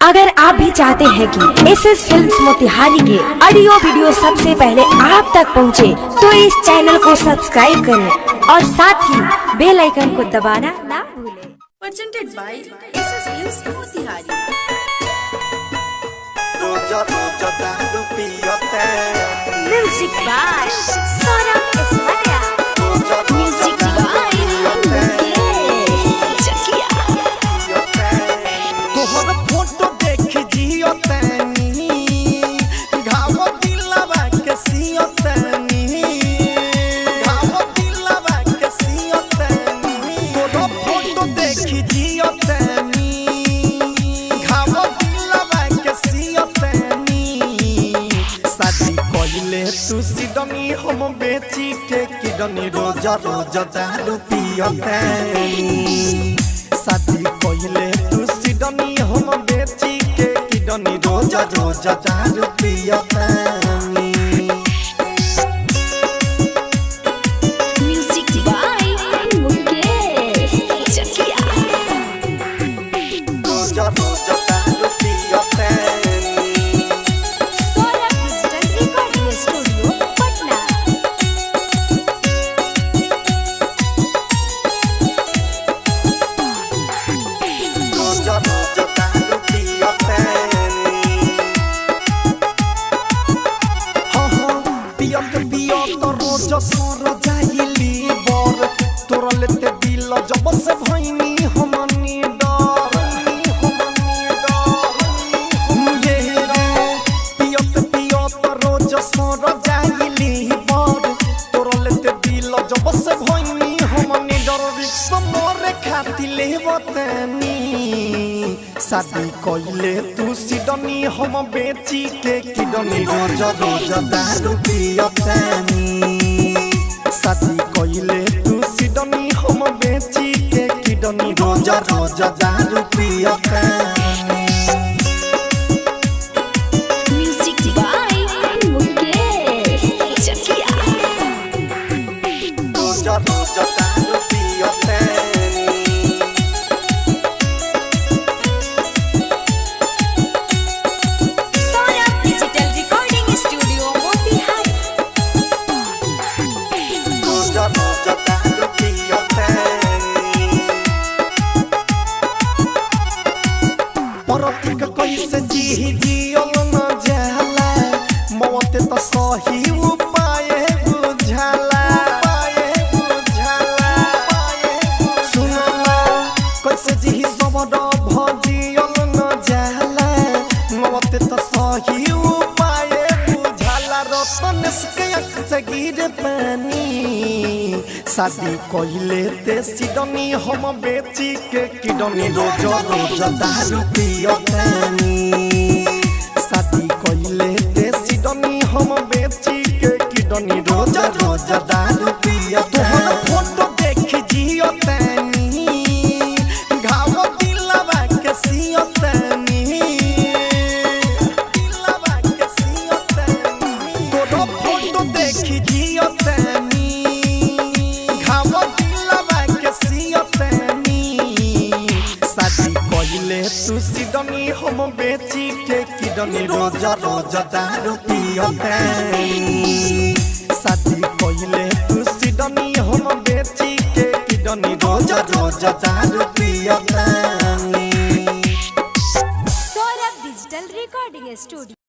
अगर आप भी चाहते हैं कि एसएस फिल्म्स मोतिहारी के ऑडियो वीडियो सबसे पहले आप तक पहुंचे, तो इस चैनल को सब्सक्राइब करें और साथ ही बेल आइकन को दबाना ना भूलें। Presented by SS films Motihari. Music by Saurabh Ismariya. Music by तोहर फोटो देख जियो तनी घाव दिलवा के सियो तनी घाव दिलवा के सियो तनी तोहर फोटो देख जियो तनी घाव दिलवा के सियो तनी शादी कइले तू सिडनी हम बेची के किडनी रोज रोज दारू पियो तनी शादी कइले तू सिडनी हम बेची के किडनी रोज रोज दारू पियो तनी। Music by Mukesh Chakiya. रोज रोज दारू पियो तनी। Saurabh digital recording studio Patna. रोज रोज दारू पियो तनी। हाँ हाँ पियत पियत रोज सर जाइली बर तोरा लेते दिल जब से भइनी हमनी डर मुझे रे पियत पियत रोज सर जाइली बर तोरा लेते दिल जब से भइनी हमनी डर रिक्शा मोरे खाती लेवतनी शादी कइले तू सिडनी हम बेची के किडनी रोज रोज दारू पियतनी शादी कइले तू सिडनी हम बेची के किडनी रोज रोज दारू पियतनी। Music by Mukesh Chakiya. रोज रोज दारू पियतनी। Saurabh digital recording studio Motihari. रोज रोज दारू पियतनी। परतिक कैसे जी जियल न जाला मौत त सही उपाय बुझाला सुनला कैसे जी सबड भजियल न जाला मौत त सही उपाय बुझाला रतन से अख से गिर पानी शादी कइले ते सिडनी हम बेची के किडनी रोज रोज दारू पियतनी शादी कइले ते सिडनी हम बेची के किडनी रोज रोज दारू पियतनी। तोहर फोटो देख जियो तनी घाव दिलवा के सियो तनी दिलवा के सियो तनी तोहर फोटो देख जियो तनी घाव दिलवा के सियो तनी शादी कइले तू सिडनी हम बेची के किडनी रोज रोज दारू पियतनी शादी कइले तू सिडनी हम बेची के किडनी रोज रोज दारू पियतनी। Saurabh digital recording studio.